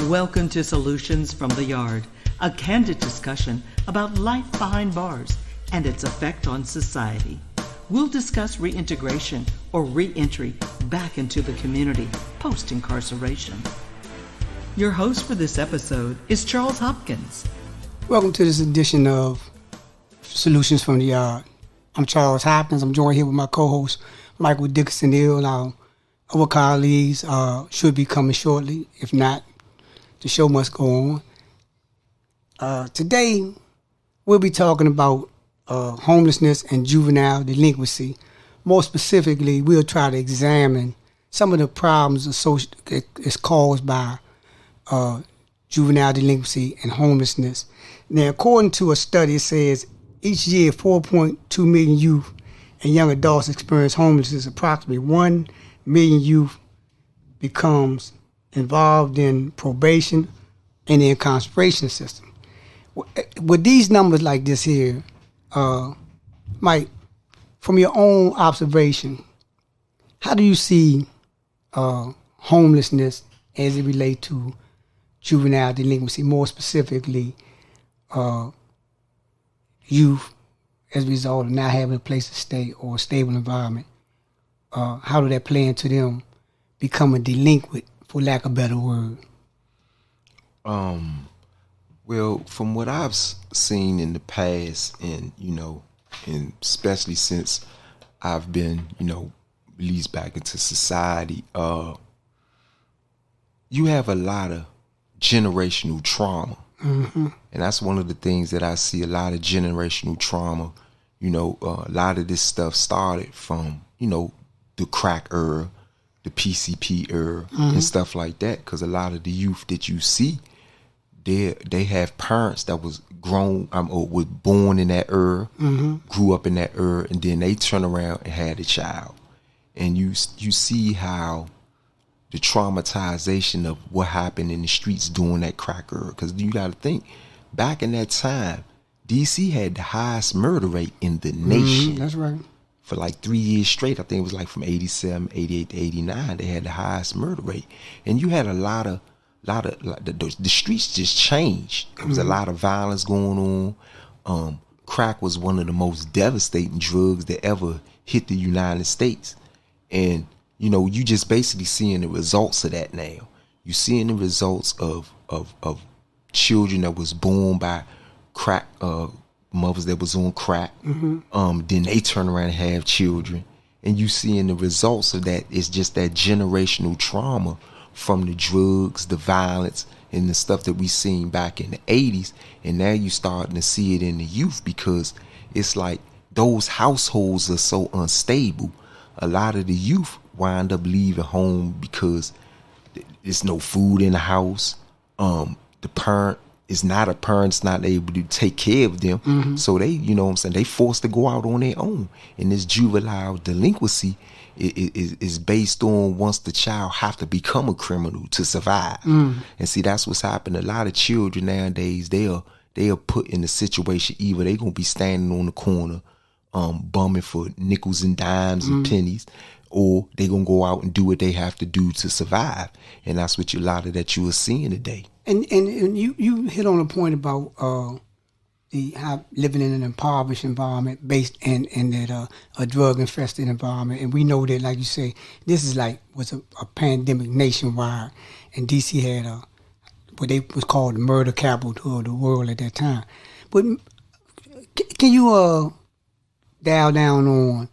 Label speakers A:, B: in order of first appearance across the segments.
A: Welcome to Solutions from the Yard, a candid discussion about life behind bars and its effect on society. We'll discuss reintegration or re-entry back into the community post-incarceration. Your host for this episode is Charles Hopkins.
B: Welcome to this edition of Solutions from the Yard. I'm Charles Hopkins. I'm joined here with my co-host, Michael Dickinson-Hill. Our other colleagues should be coming shortly. If not, the show must go on. Today, we'll be talking about homelessness and juvenile delinquency. More specifically, we'll try to examine some of the problems is caused by juvenile delinquency and homelessness. Now, according to a study, it says each year 4.2 million youth and young adults experience homelessness. Approximately 1 million youth becomes involved in probation and the incarceration system. With these numbers like this here, Mike, from your own observation, how do you see homelessness as it relates to juvenile delinquency, more specifically youth as a result of not having a place to stay or a stable environment? How do that play into them becoming delinquent, for lack of a better word?
C: Well, from what I've seen in the past, and and especially since I've been, released back into society, you have a lot of generational trauma. Mm-hmm. And that's one of the things that I see, a lot of generational trauma. A lot of this stuff started from, the crack era, the PCP era, and stuff like that. Because a lot of the youth that you see, they have parents that was grown, or was born in that era, grew up in that era, and then they turn around and had a child. And you see how the traumatization of what happened in the streets during that crack era. Because you got to think, back in that time, DC had the highest murder rate in the nation.
B: That's right. For
C: like 3 years straight. I think it was like from 87, 88 to 89, they had the highest murder rate. And you had a lot of the streets just changed. There was a lot of violence going on. Crack was one of the most devastating drugs that ever hit the United States. And, you just basically seeing the results of that now. You seeing the results of children that was born by crack, mothers that was on crack. Then they turn around and have children. And you seeing the results of that. It's just that generational trauma from the drugs, the violence, and the stuff that we seen back in the 80s. And now you starting to see it in the youth, because it's like those households are so unstable. A lot of the youth wind up leaving home because there's no food in the house. The parent is not able to take care of them. So they, they forced to go out on their own. And this juvenile delinquency is based on once the child have to become a criminal to survive. And see, that's what's happening. A lot of children nowadays, they are put in a situation, either they gonna be standing on the corner bumming for nickels and dimes and pennies, or they gonna go out and do what they have to do to survive. And that's what a lot of that you are seeing today.
B: And you hit on a point about how living in an impoverished environment based in that a drug infested environment. And we know that, like you say, this is was a pandemic nationwide, and DC had what they was called the murder capital of the world at that time. But can you dial down on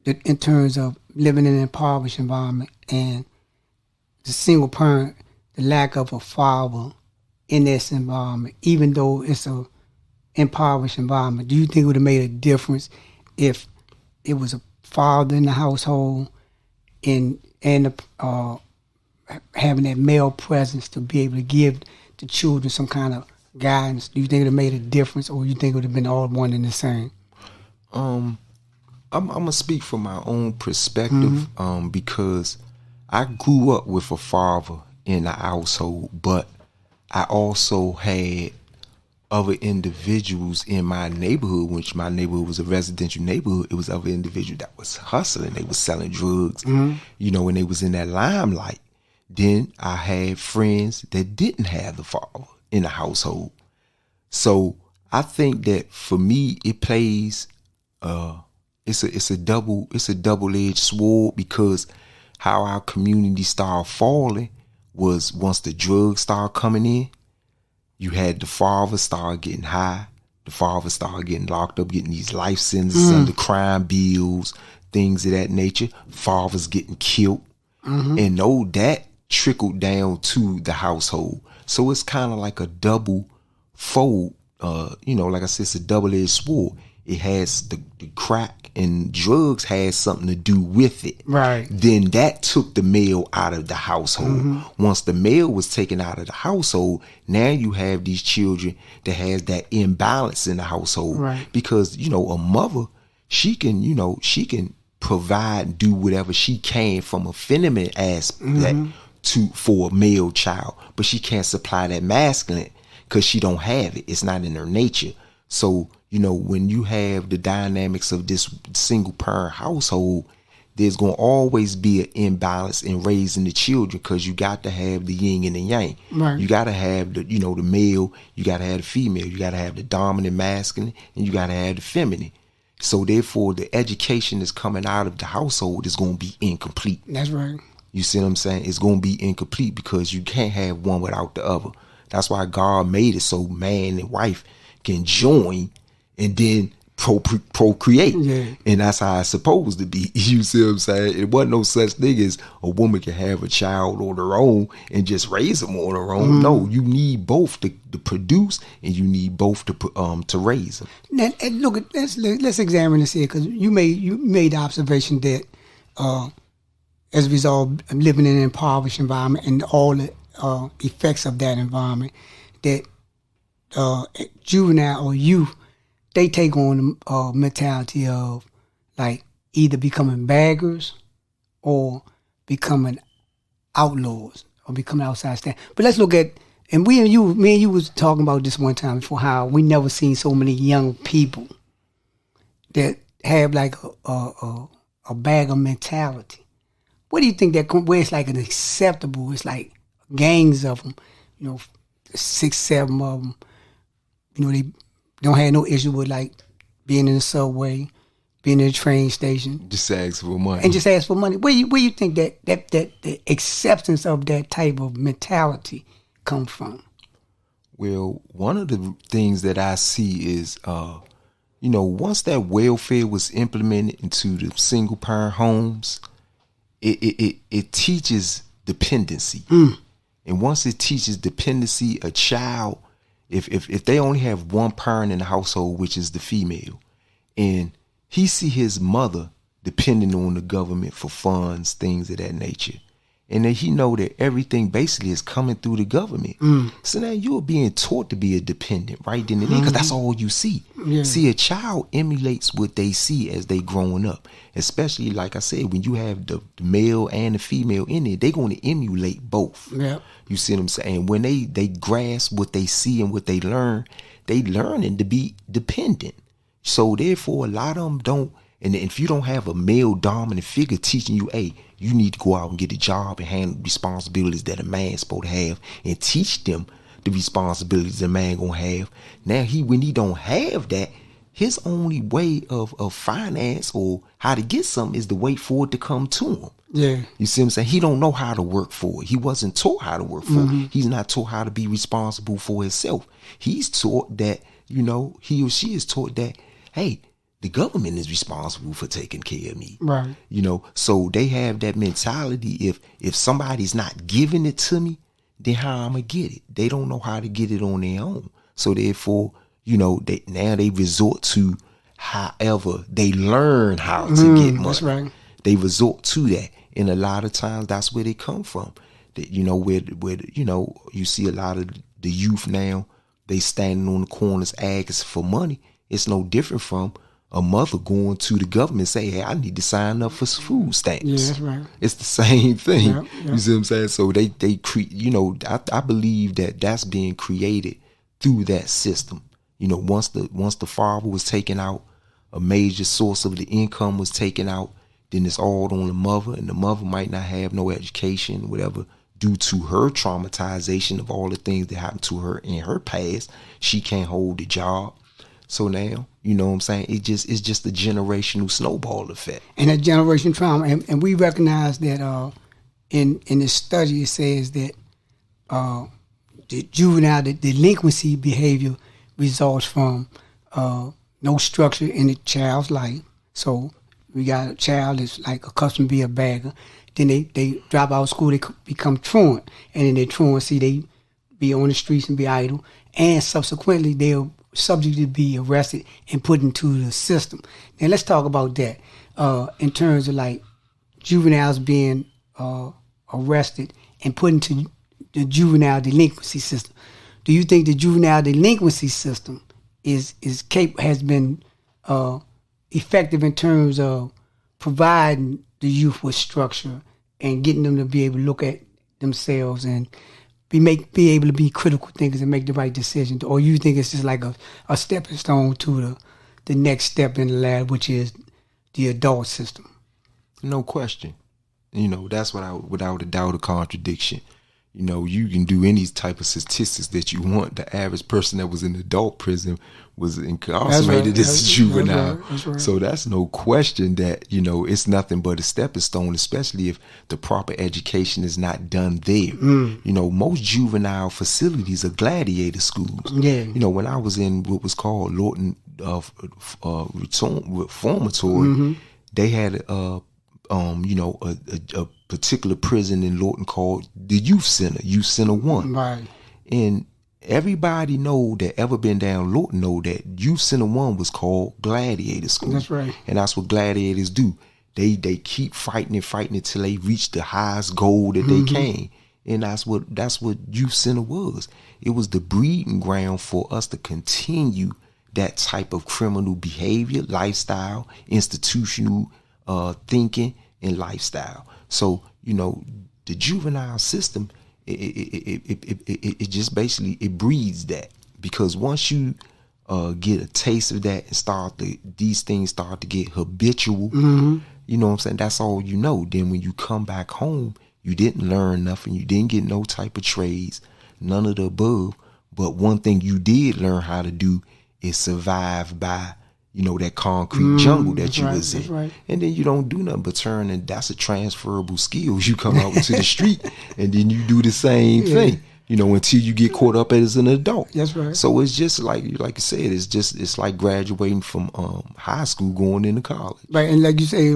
B: in terms of living in an impoverished environment and the single parent, the lack of a father in this environment, even though it's a impoverished environment? Do you think it would have made a difference if it was a father in the household and having that male presence to be able to give the children some kind of guidance? Do you think it would have made a difference, or you think it would have been all one and the same?
C: I'm gonna speak from my own perspective, because I grew up with a father in the household, but I also had other individuals in my neighborhood, which my neighborhood was a residential neighborhood. It was other individuals that was hustling. They was selling drugs, and they was in that limelight. Then I had friends that didn't have the father in the household. So I think that for me, it plays, it's a double-edged sword, because how our community started falling was once the drugs started coming in, you had the father start getting high, the father started getting locked up, getting these life sentences under crime bills, things of that nature. Fathers getting killed, and that trickled down to the household. So it's kind of like a double fold. Like I said, it's a double-edged sword. It has the crack and drugs had something to do with it.
B: Right.
C: Then that took the male out of the household. Once the male was taken out of the household, now you have these children that has that imbalance in the household.
B: Right.
C: Because, a mother, she can provide and do whatever she can from a feminine aspect for a male child, but she can't supply that masculine because she don't have it. It's not in her nature. So, when you have the dynamics of this single parent household, there's going to always be an imbalance in raising the children, because you got to have the yin and the yang.
B: Right.
C: You got to have the male, you got to have the female, you got to have the dominant masculine, and you got to have the feminine. So therefore, the education that's coming out of the household is going to be incomplete.
B: That's right.
C: You see what I'm saying? It's going to be incomplete because you can't have one without the other. That's why God made it so man and wife can join and then procreate.
B: Yeah.
C: And that's how it's supposed to be. You see what I'm saying? It wasn't no such thing as a woman can have a child on her own and just raise them on her own. No, you need both to produce, and you need both to raise them.
B: Now, look, let's examine this here, because you made the observation that as a result of living in an impoverished environment and all the effects of that environment, that juvenile or youth, they take on the mentality of like either becoming beggars or becoming outlaws or becoming outside stand. But let's look at, and me and you was talking about this one time before, how we never seen so many young people that have like a bagger mentality. What do you think that where it's like an acceptable? It's like gangs of them, 6, 7 of them. They don't have no issue with like being in the subway, being in the train station.
C: Just ask for money.
B: And just ask for money. Where you think that the acceptance of that type of mentality comes from?
C: Well, one of the things that I see is, once that welfare was implemented into the single parent homes, it teaches dependency. And once it teaches dependency, a child, if they only have one parent in the household, which is the female, and he see his mother depending on the government for funds, things of that nature, and then he know that everything basically is coming through the government. So now you're being taught to be a dependent right then and there, because that's all you see.
B: Yeah.
C: See, a child emulates what they see as they growing up. Especially, like I said, when you have the male and the female in there, they're going to emulate both.
B: Yeah.
C: You see what I'm saying? When they grasp what they see and what they learning to be dependent. So therefore, a lot of them don't. And if you don't have a male dominant figure teaching you, hey, you need to go out and get a job and handle responsibilities that a man's supposed to have, and teach them the responsibilities a man gonna have. Now when he don't have that, his only way of finance or how to get something is to wait for it to come to him.
B: Yeah.
C: You see what I'm saying? He don't know how to work for it. He wasn't taught how to work for it. He's not taught how to be responsible for himself. He's taught that, he or she is taught that, hey, the government is responsible for taking care of me.
B: Right.
C: So they have that mentality. If somebody's not giving it to me, then how I'm gonna get it? They don't know how to get it on their own. So therefore, they resort to however they learn how to get money.
B: That's right.
C: They resort to that, and a lot of times that's where they come from. That where you see a lot of the youth now, they standing on the corners asking for money. It's no different from a mother going to the government and say, hey, I need to sign up for food stamps.
B: Yeah, that's right.
C: It's the same thing.
B: Yeah.
C: You see what I'm saying? So they create, I believe that's being created through that system. Once the father was taken out, a major source of the income was taken out, then it's all on the mother, and the mother might not have no education, whatever, due to her traumatization of all the things that happened to her in her past, she can't hold the job. So now, you know what I'm saying? It's just a generational snowball effect.
B: And that generation trauma, and we recognize that in this study it says that the juvenile delinquency behavior results from no structure in the child's life. So we got a child that's like accustomed to be a bagger. Then they drop out of school, they become truant. And in their truancy, they be on the streets and be idle. And subsequently, they're subject to be arrested and put into the system. Now, let's talk about that in terms of like juveniles being arrested and put into the juvenile delinquency system. Do you think the juvenile delinquency system has been effective in terms of providing the youth with structure and getting them to be able to look at themselves and be able to be critical thinkers and make the right decision? Or you think it's just like a stepping stone to the next step in the ladder, which is the adult system?
C: No question. You know, that's without a doubt, a contradiction. You know, you can do any type of statistics that you want. The average person that was in adult prison was incarcerated as a juvenile.
B: That's right.
C: So that's no question that, you know, it's nothing but a stepping stone, especially if the proper education is not done there. You know, most juvenile facilities are gladiator schools.
B: Yeah.
C: You know, when I was in what was called Lorton Reformatory, they had you know, a particular prison in Lorton called the Youth Center 1.
B: Right.
C: And everybody that ever been down Lorton know that Youth Center 1 was called Gladiator School.
B: That's right.
C: And that's what gladiators do. They keep fighting until they reach the highest goal that they can. And that's what Youth Center was. It was the breeding ground for us to continue that type of criminal behavior, lifestyle, institutional thinking and lifestyle. So, you know, the juvenile system, it just basically, it breeds that, because once you get a taste of that and these things start to get habitual, you know what I'm saying? That's all you know. Then when you come back home, you didn't learn nothing. You didn't get no type of trades, none of the above. But one thing you did learn how to do is survive by, you know, that concrete jungle that you was in.
B: Right.
C: And then you don't do nothing but turn, and that's a transferable skill. You come out into the street and then you do the same thing, you know, until you get caught up as an adult.
B: That's right.
C: So it's just like you said, it's like graduating from high school going into college.
B: Right, and like you say,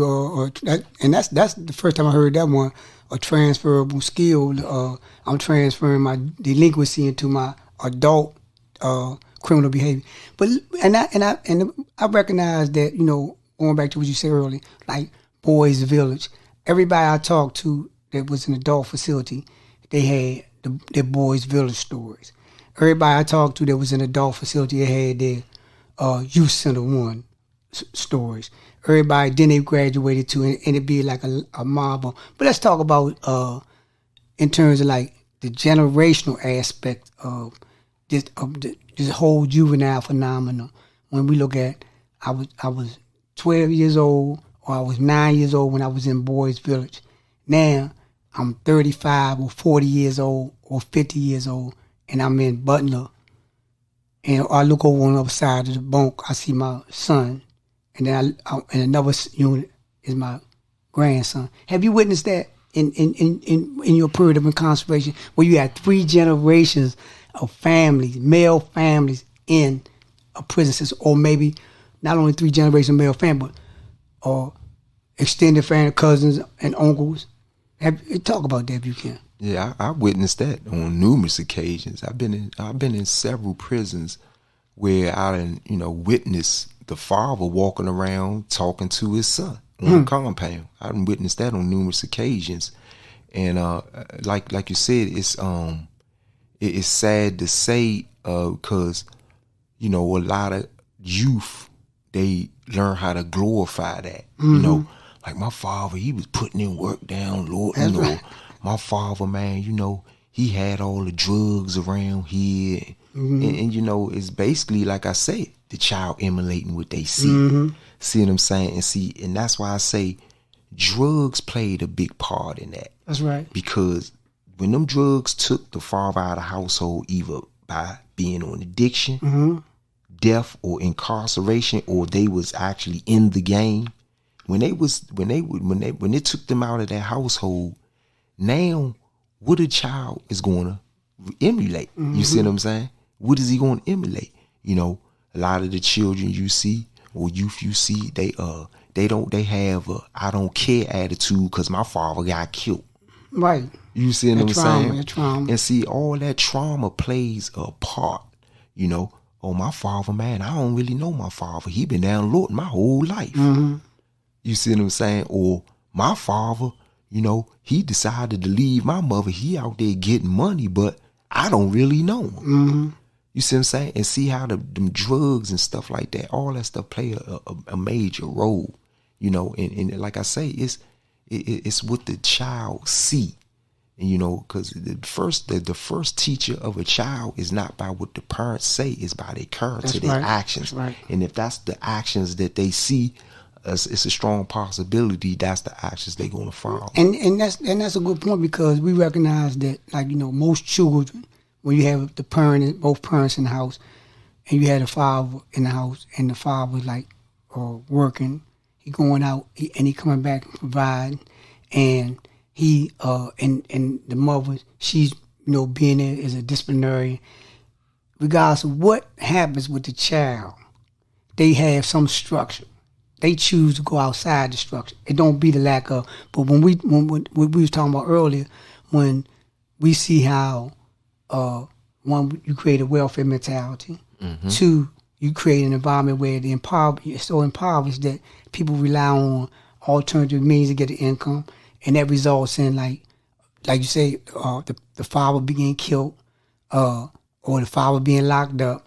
B: and that's the first time I heard that one, a transferable skill. I'm transferring my delinquency into my adult criminal behavior. But I recognize that, you know, going back to what you said earlier, like Boys Village, everybody I talked to that was in an adult facility, they had their Boys Village stories. Everybody I talked to that was in an adult facility, they had their Youth Center 1 stories. Everybody, then they graduated to, and it'd be like a marvel. But let's talk about in terms of like the generational aspect of this whole juvenile phenomenon. When we look at, I was 12 years old, or I was 9 years old when I was in Boys Village. Now I'm 35 or 40 years old or 50 years old, and I'm in Butler. And I look over on the other side of the bunk, I see my son, and then in another unit is my grandson. Have you witnessed that in your period of incarceration, where you had 3 generations of families, male families in a prison system, or maybe not only 3 generations of male family, but extended family, cousins and uncles? Talk about that if you can.
C: Yeah, I witnessed that on numerous occasions. I've been in several prisons where I done, you know, witnessed the father walking around talking to his son on the compound. I done witnessed that on numerous occasions, and like you said, it's sad to say, because, you know, a lot of youth, they learn how to glorify that. You know, like my father, he was putting in work down, Lord.
B: That's
C: you know,
B: right.
C: My father, man, you know, he had all the drugs around here. And you know, it's basically, like I said, the child emulating what they see. See what I'm saying? And that's why I say drugs played a big part in that.
B: That's right.
C: Because when them drugs took the father out of the household, either by being on addiction, death, or incarceration, or they was actually in the game, when they took them out of that household, now what a child is going to emulate. You see what I'm saying? What is he going to emulate? You know, a lot of the children you see or youth you see, they have a I don't care attitude because my father got killed.
B: Right.
C: You see what I'm saying?
B: That trauma.
C: And see, all that trauma plays a part. You know, oh, my father, man, I don't really know my father. He been down Lord my whole life. You see what I'm saying? Or my father, you know, he decided to leave my mother. He out there getting money, but I don't really know him. You see what I'm saying? And see how them drugs and stuff like that, all that stuff play a major role. You know, and like I say, it's what the child see. And, you know, because the first teacher of a child is not by what the parents say, it's by their character, their actions.
B: That's right.
C: And if that's the actions that they see, it's a strong possibility that's the actions they're going to follow.
B: And that's a good point, because we recognize that, like, you know, most children, when you have both parents in the house, and you had a father in the house, and the father was like working, he going out and he coming back and providing, and he and the mother, she's, you know, being there as a disciplinarian. Regardless of what happens with the child, they have some structure. They choose to go outside the structure. It don't be the lack of. But when we was talking about earlier, when we see how one, you create a welfare mentality. Two, you create an environment where it's so impoverished that people rely on alternative means to get the income, and that results in like you say, the father being killed, or the father being locked up,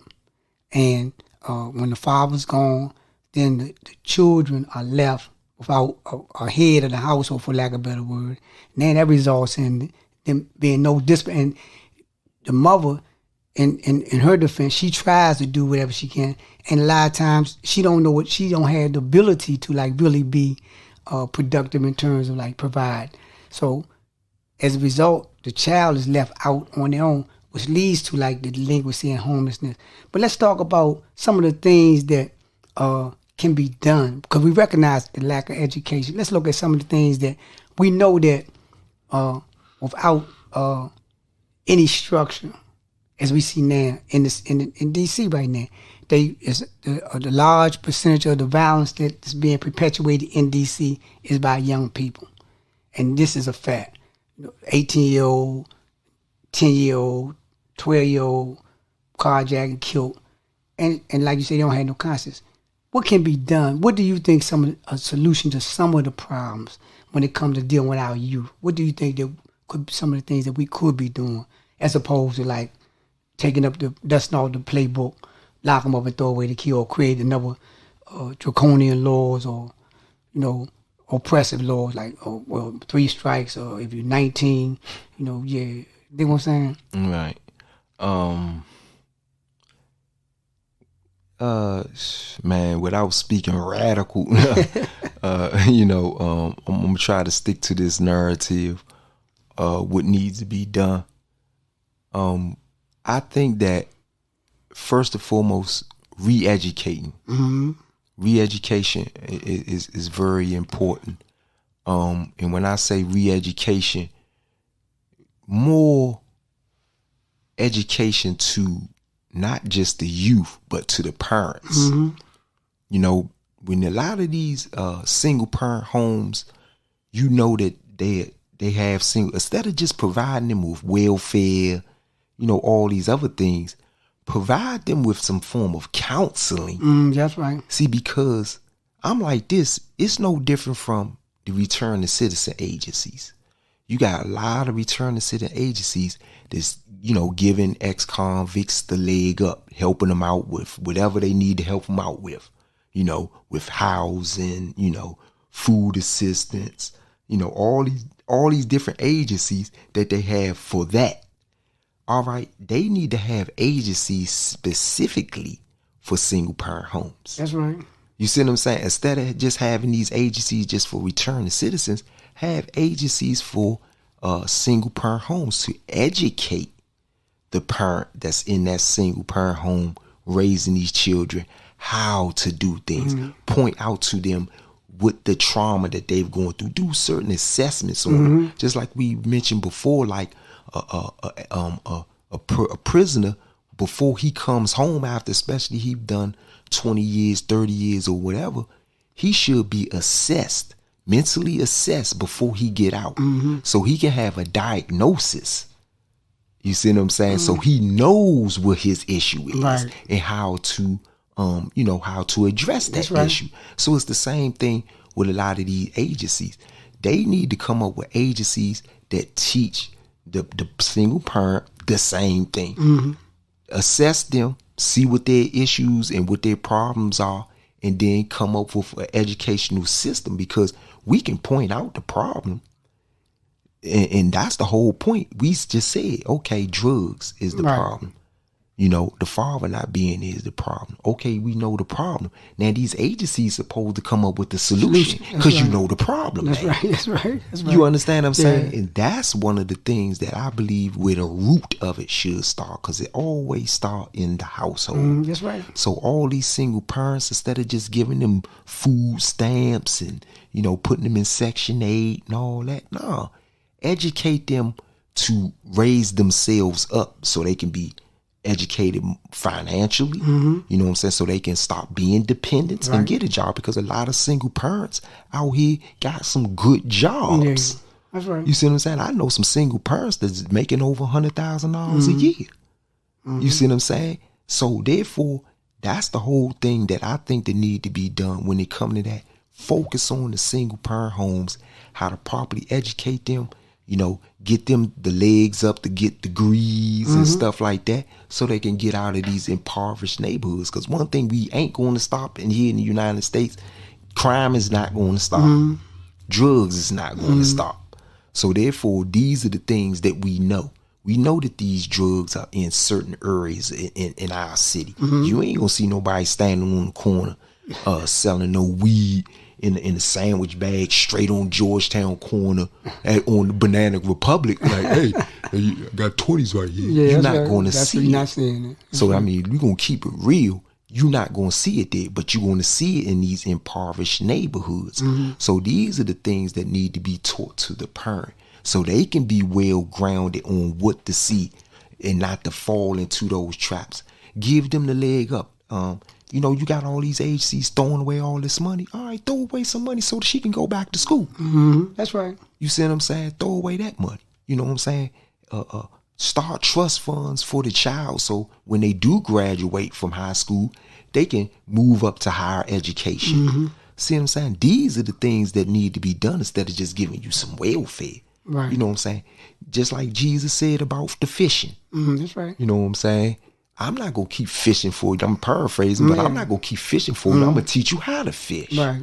B: and when the father's gone, then the children are left without a head of the household, for lack of a better word. And then that results in them being no discipline. And the mother, in her defense, she tries to do whatever she can, and a lot of times she don't have the ability to like really be productive in terms of like provide. So as a result, the child is left out on their own, which leads to like the delinquency and homelessness. But let's talk about some of the things that can be done, because we recognize the lack of education. Let's look at some of the things that we know that without any structure, as we see now in DC right now, the large percentage of the violence that's being perpetuated in DC is by young people, and this is a fact. 18-year-old, 10-year-old, 12-year-old, carjacking, killed, and like you say, they don't have no conscience. What can be done? What do you think a solution to some of the problems when it comes to dealing with our youth? What do you think that could some of the things that we could be doing, as opposed to like dusting off the playbook, lock them up and throw away the key, or create another draconian laws, or, you know, oppressive laws like 3 strikes, or if you're 19, you know, you know what I'm saying?
C: Right. Man, without speaking radical, you know, I'm gonna try to stick to this narrative. What needs to be done? I think that first and foremost, re-educating. Re-education is very important. And when I say re-education, more education to not just the youth, but to the parents. You know, when a lot of these single parent homes, you know that they have instead of just providing them with welfare, you know, all these other things, provide them with some form of counseling.
B: That's right.
C: See, because I'm like this, it's no different from the return to citizen agencies. You got a lot of return to citizen agencies that's, you know, giving ex-convicts the leg up, helping them out with whatever they need to help them out with, you know, with housing, you know, food assistance, you know, all these different agencies that they have for that. All right, they need to have agencies specifically for single parent homes.
B: That's right.
C: You see what I'm saying? Instead of just having these agencies just for return to citizens, have agencies for single parent homes to educate the parent that's in that single parent home raising these children how to do things. Point out to them what the trauma that they've gone through. Do certain assessments on them. Just like we mentioned before, like a prisoner, before he comes home after, especially he done 20 years, 30 years or whatever, he should be assessed, mentally assessed before he get out, so he can have a diagnosis. You see what I'm saying? So he knows what his issue is and how to, how to address that issue. So it's the same thing with a lot of these agencies. They need to come up with agencies that teach the single parent the same thing. Assess them, see what their issues and what their problems are, and then come up with an educational system, because we can point out the problem. And that's the whole point. We just said, okay, drugs is the problem. The father not being here is the problem. Okay, we know the problem. Now these agencies supposed to come up with the solution, because you know the problem.
B: That's right.
C: You understand what I'm saying? And that's one of the things that I believe where the root of it should start, because it always start in the household.
B: That's right.
C: So all these single parents, instead of just giving them food stamps and, putting them in Section 8 and all that, no. Educate them to raise themselves up so they can be educated financially, you know what I'm saying, so they can stop being dependent and get a job, because a lot of single parents out here got some good jobs.
B: Yeah, that's right.
C: You see what I'm saying? I know some single parents that's making over $100,000 a year. You see what I'm saying? So therefore, that's the whole thing that I think that need to be done when it comes to that. Focus on the single parent homes, how to properly educate them, get them the legs up to get degrees and stuff like that, so they can get out of these impoverished neighborhoods. Because one thing we ain't going to stop here in the United States, crime is not going to stop. Drugs is not going to stop. So therefore, these are the things that we know. We know that these drugs are in certain areas in our city. You ain't going to see nobody standing on the corner selling no weed in a sandwich bag straight on Georgetown corner on the Banana Republic. Like, hey, I got 20s right here.
B: Yeah,
C: you're not going to see it.
B: Not seeing it.
C: So, I mean, we're going to keep it real. You're not going to see it there, but you're going to see it in these impoverished neighborhoods. So these are the things that need to be taught to the parent, so they can be well grounded on what to see and not to fall into those traps. Give them the leg up. You got all these agencies throwing away all this money. All right, throw away some money so that she can go back to school.
B: That's right.
C: You see what I'm saying? Throw away that money. You know what I'm saying? Start trust funds for the child, so when they do graduate from high school, they can move up to higher education. See what I'm saying? These are the things that need to be done, instead of just giving you some welfare.
B: Right.
C: You know what I'm saying? Just like Jesus said about the fishing.
B: That's right.
C: You know what I'm saying? I'm not going to keep fishing for you. I'm paraphrasing, but I'm not going to keep fishing for you. I'm going to teach you how to fish.
B: Right.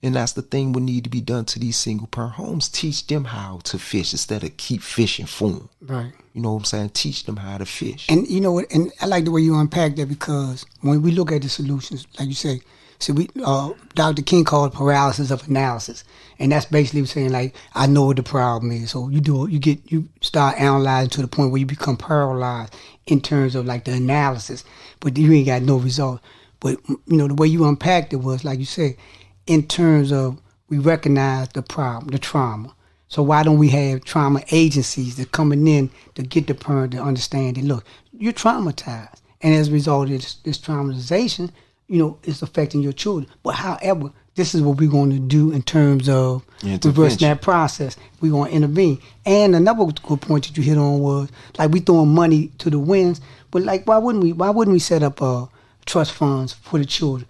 C: And that's the thing what need to be done to these single parent homes. Teach them how to fish instead of keep fishing for them.
B: Right.
C: You know what I'm saying? Teach them how to fish.
B: And you know what? And I like the way you unpack that, because when we look at the solutions, like you say, Dr. King called it paralysis of analysis, and that's basically saying, like, I know what the problem is. So you start analyzing to the point where you become paralyzed in terms of like the analysis, but you ain't got no result. But the way you unpacked it was, like you said, in terms of we recognize the problem, the trauma. So why don't we have trauma agencies that coming in to get the parent to understand that, look, you're traumatized, and as a result of this traumatization, it's affecting your children. But however, this is what we're going to do in terms of reversing that process. We're going to intervene. And another good point that you hit on was, like, we throwing money to the winds, but like, why wouldn't we set up trust funds for the children,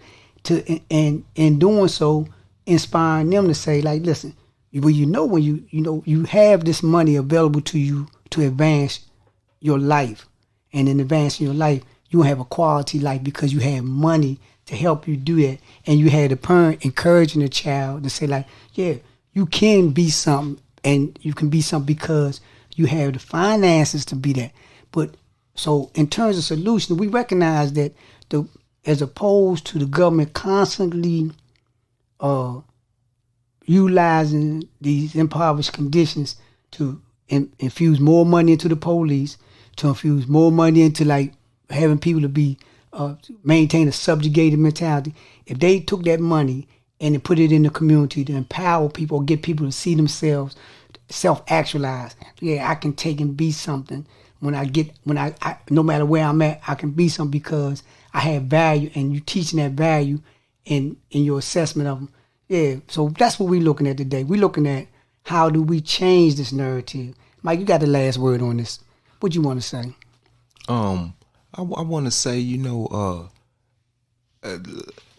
B: and in doing so, inspiring them to say, like, listen, when you have this money available to you to advance your life, and in advancing your life, you have a quality life because you have money to help you do that. And you had the parent encouraging the child to say, like, yeah, you can be something, and you can be something because you have the finances to be that. But so in terms of solutions, we recognize that as opposed to the government constantly utilizing these impoverished conditions to infuse more money into the police, to infuse more money into like having people to be maintain a subjugated mentality. If they took that money and they put it in the community to empower people, get people to see themselves, self-actualize. Yeah, I can take and be something. When I no matter where I'm at, I can be something because I have value, and you teaching that value in your assessment of them. Yeah, so that's what we're looking at today. We're looking at how do we change this narrative. Mike, you got the last word on this. What you want to say?
C: I want to say,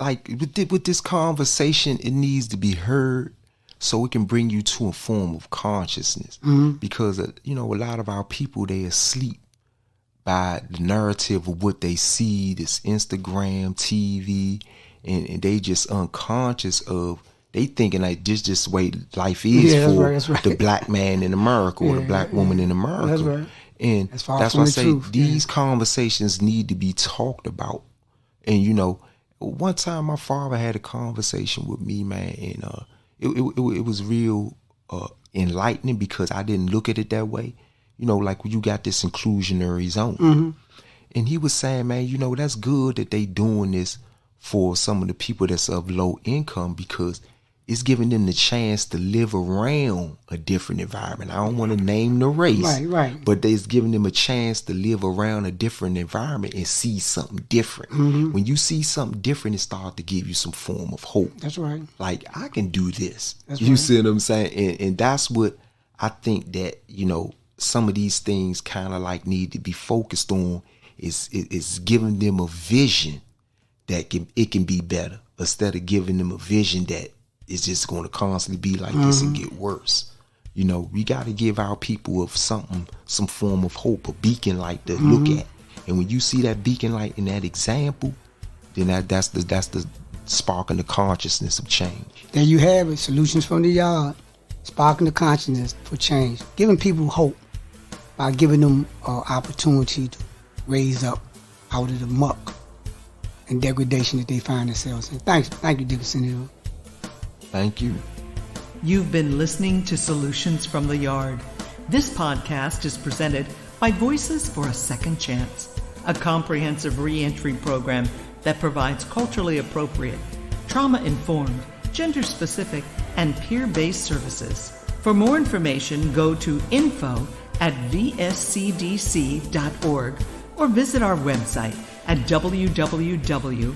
C: like with this conversation, it needs to be heard so it can bring you to a form of consciousness. Because, a lot of our people, they asleep by the narrative of what they see, this Instagram, TV, and they just unconscious of, they thinking like this just the way life is for the black man in America or the black woman in America.
B: That's right.
C: And that's why I say these conversations need to be talked about. And, one time my father had a conversation with me, man, and it was real enlightening because I didn't look at it that way. Like when you got this inclusionary zone. And he was saying, man, that's good that they doing this for some of the people that's of low income because it's giving them the chance to live around a different environment. I don't want to name the race,
B: right.
C: But it's giving them a chance to live around a different environment and see something different. When you see something different, it starts to give you some form of hope.
B: That's right.
C: Like, I can do this.
B: You
C: see what I'm saying? And that's what I think that, some of these things kind of like need to be focused on is giving them a vision that it can be better instead of giving them a vision that it's just going to constantly be like this and get worse. We got to give our people of some form of hope, a beacon light to look at. And when you see that beacon light in that example, then that's the sparking the consciousness of change.
B: There you have it. Solutions from the Yard, sparking the consciousness for change, giving people hope by giving them opportunity to raise up out of the muck and degradation that they find themselves in. Thank you, Dickinson Hill.
C: Thank you.
A: You've been listening to Solutions from the Yard. This podcast is presented by Voices for a Second Chance, a comprehensive reentry program that provides culturally appropriate, trauma-informed, gender-specific, and peer-based services. For more information, go to info@vscdc.org or visit our website at www.vscdc.org.